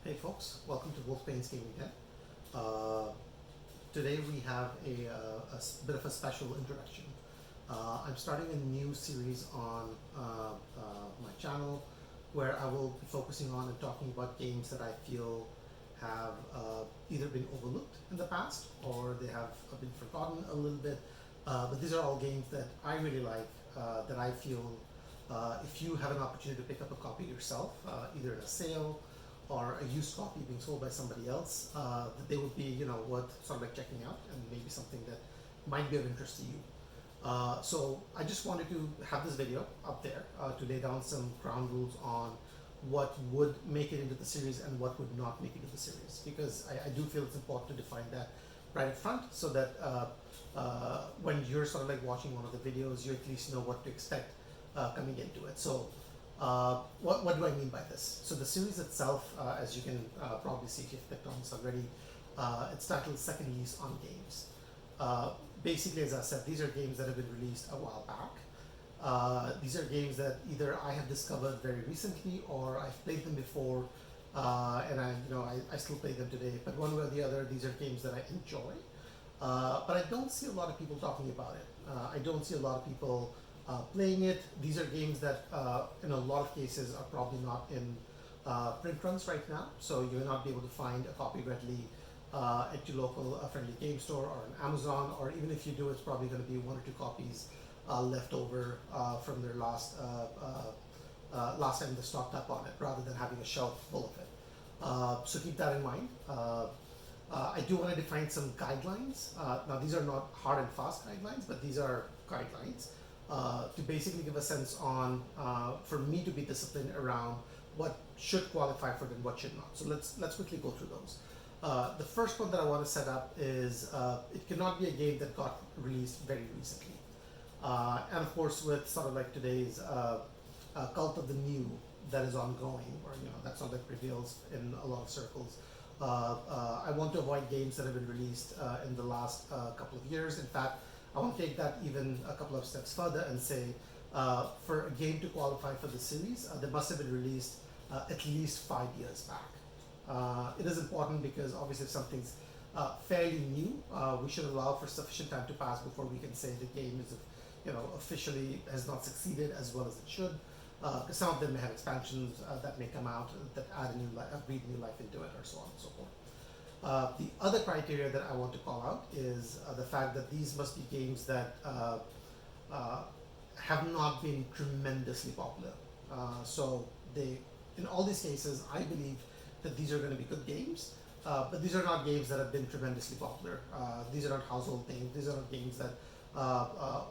Hey folks, welcome to Wolfpane's Gaming Den. Uh, Today we have bit of a special introduction. I'm starting a new series on my channel where I will be focusing on and talking about games that I feel have either been overlooked in the past or they have been forgotten a little bit. But these are all games that I really like, that I feel if you have an opportunity to pick up a copy yourself, either in a sale or a used copy being sold by somebody else, that they would be, worth sort of like checking out and maybe something that might be of interest to you. So I just wanted to have this video up there to lay down some ground rules on what would make it into the series and what would not make it into the series, because I do feel it's important to define that right up front so that when you're sort of like watching one of the videos, you at least know what to expect coming into it. So what do I mean by this? So the series itself, as you can probably see if you've clicked on this already, it's titled Second Lease on Games. Basically, as I said, these are games that have been released a while back. These are games that either I have discovered very recently or I've played them before, and I still play them today. But one way or the other, these are games that I enjoy. But I don't see a lot of people talking about it. I don't see a lot of people playing it. These are games that in a lot of cases are probably not in print runs right now, so you will not be able to find a copy readily at your local friendly game store or on Amazon, or even if you do, it's probably going to be one or two copies left over from their last time they stocked up on it, rather than having a shelf full of it. So keep that in mind. I do want to define some guidelines. Now, these are not hard and fast guidelines, but these are guidelines to basically give a sense on, for me to be disciplined around what should qualify for it and what should not. So let's quickly go through those. The first one that I want to set up is it cannot be a game that got released very recently. And of course, with sort of like today's cult of the new that is ongoing, or that sort of like prevails in a lot of circles, I want to avoid games that have been released in the last couple of years. In fact, I want to take that even a couple of steps further and say, for a game to qualify for the series, they must have been released at least 5 years back. It is important because obviously if something's fairly new, we should allow for sufficient time to pass before we can say the game is, officially has not succeeded as well as it should. Because some of them may have expansions that may come out that add a new breathe new life into it, or so on and so forth. The other criteria that I want to call out is the fact that these must be games that have not been tremendously popular. So in all these cases, I believe that these are going to be good games, but these are not games that have been tremendously popular. These are not household names. These are not games that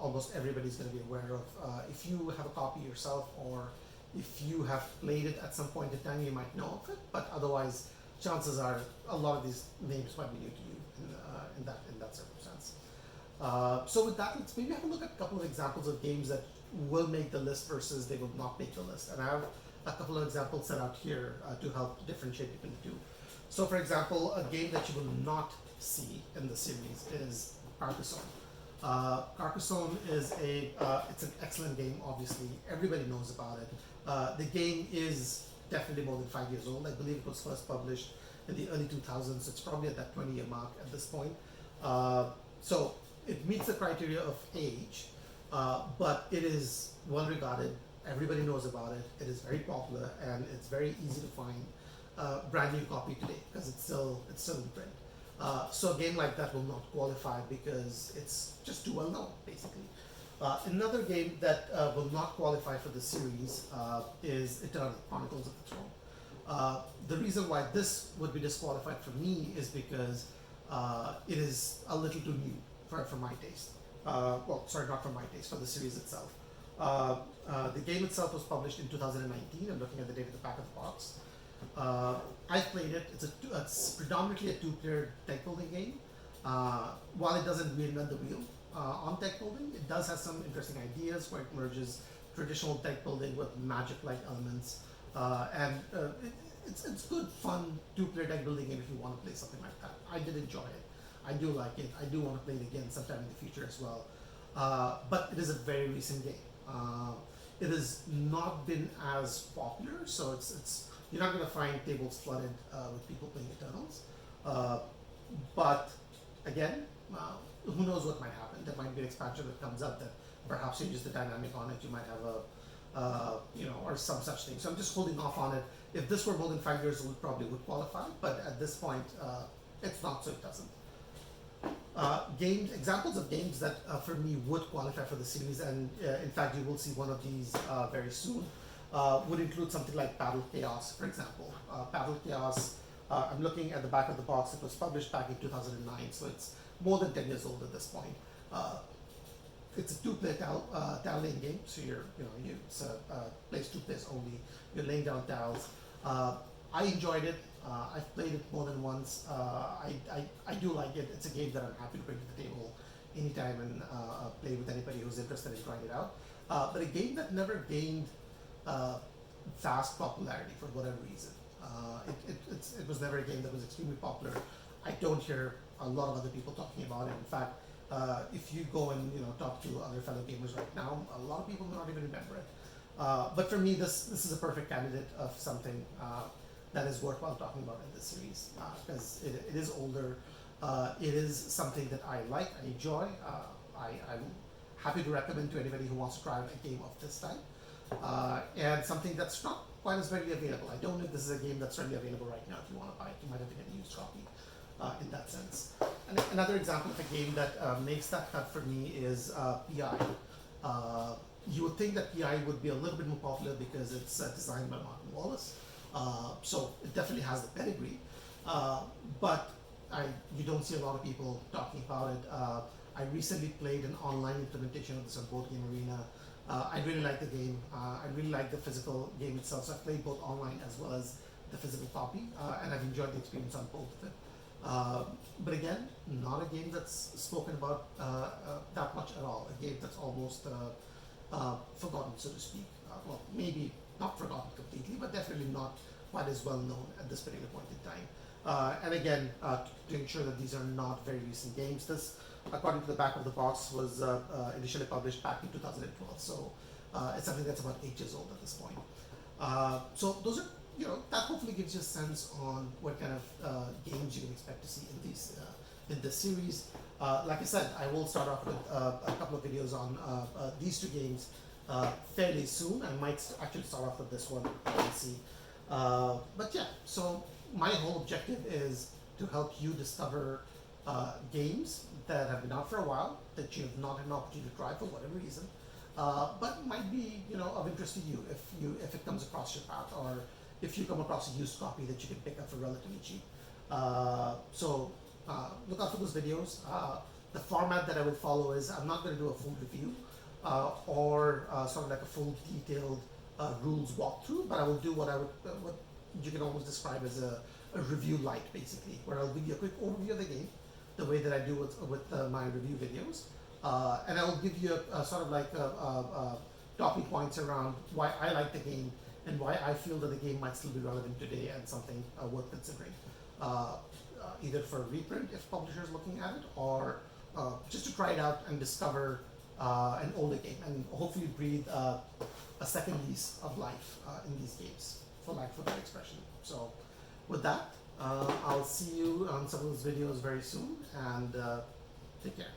almost everybody's going to be aware of. If you have a copy yourself, or if you have played it at some point in time, you might know of it, but otherwise chances are a lot of these names might be new to you in that circumstance. So with that, let's maybe have a look at a couple of examples of games that will make the list versus they will not make the list. And I have a couple of examples set out here to help differentiate between the two. So for example, a game that you will not see in the series is Carcassonne. Carcassonne is it's an excellent game. Obviously, everybody knows about it. The game is definitely more than 5 years old. I believe it was first published in the early 2000s. So it's probably at that 20-year mark at this point. So it meets the criteria of age, but it is well regarded. Everybody knows about it. It is very popular, and it's very easy to find a brand new copy today because it's still in print. So a game like that will not qualify because it's just too well known, basically. Another game that will not qualify for the series is Eternia, Chronicles of the Throne. The reason why this would be disqualified for me is because it is a little too new for my taste. Well, sorry, not for my taste, for the series itself. The game itself was published in 2019. I'm looking at the date at the back of the box. I've played it. It's predominantly a two-player deck building game. While it doesn't reinvent the wheel on deck building, it does have some interesting ideas where it merges traditional deck building with magic-like elements, and it's good, fun two-player deck building game if you want to play something like that. I did enjoy it. I do like it. I do want to play it again sometime in the future as well. But it is a very recent game. It has not been as popular, so it's You're not going to find tables flooded with people playing Eternals. Uh, but again, who knows what might happen? There might be an expansion that comes up that perhaps changes the dynamic on it. You might have or some such thing. So I'm just holding off on it. If this were more than 5 years old, probably would qualify. But at this point, it's not, so it doesn't. Games examples of games that for me would qualify for the series, and in fact you will see one of these very soon. Would include something like Battle Chaos, for example. Battle Chaos. I'm looking at the back of the box. It was published back in 2009, so it's more than 10 years old at this point. It's a two-player tile laying game, so it's plays two players only. You're laying down tiles. I enjoyed it. I've played it more than once. I do like it. It's a game that I'm happy to bring to the table anytime and play with anybody who's interested in trying it out. But a game that never gained vast popularity for whatever reason. It was never a game that was extremely popular. I don't hear a lot of other people talking about it. In fact, if you go and talk to other fellow gamers right now, a lot of people may not even remember it. But for me, this is a perfect candidate of something that is worthwhile talking about in this series, because it is older. It is something that I like, I enjoy. I'm happy to recommend to anybody who wants to try a game of this type, and something that's not quite as readily available. I don't know if this is a game that's readily available right now. If you want to buy it, you might have to get a used copy in that sense. And another example of a game that makes that cut for me is PI. You would think that PI would be a little bit more popular because it's designed by Martin Wallace. So it definitely has the pedigree, but you don't see a lot of people talking about it. I recently played an online implementation of this on Board Game Arena. I really like the game. I really like the physical game itself. So I played both online as well as the physical copy, and I've enjoyed the experience on both of it. But again, not a game that's spoken about that much at all. A game that's almost forgotten, so to speak. Well, maybe not forgotten completely, but definitely not quite as well known at this particular point in time. And again, to ensure that these are not very recent games, this, according to the back of the box, was initially published back in 2012. So it's something that's about 8 years old at this point. So those are, that hopefully gives you a sense on what kind of games you can expect to see in this series. Like I said, I will start off with a couple of videos on these two games fairly soon. I might actually start off with this one and see. But yeah, so my whole objective is to help you discover games that have been out for a while, that you have not had an opportunity to try for whatever reason, but might be of interest to you if it comes across your path, or if you come across a used copy that you can pick up for relatively cheap. So look out for those videos. The format that I will follow is I'm not going to do a full review or sort of like a full detailed rules walkthrough, but I will do what you can almost describe as a review light, basically, where I'll give you a quick overview of the game, the way that I do with my review videos, and I will give you a sort of like talking points around why I like the game and why I feel that the game might still be relevant today and something worth considering, either for a reprint if publisher is looking at it, or just to try it out and discover an older game and hopefully breathe a second lease of life in these games, for lack of a better expression. So with that, I'll see you on some of those videos very soon, and take care.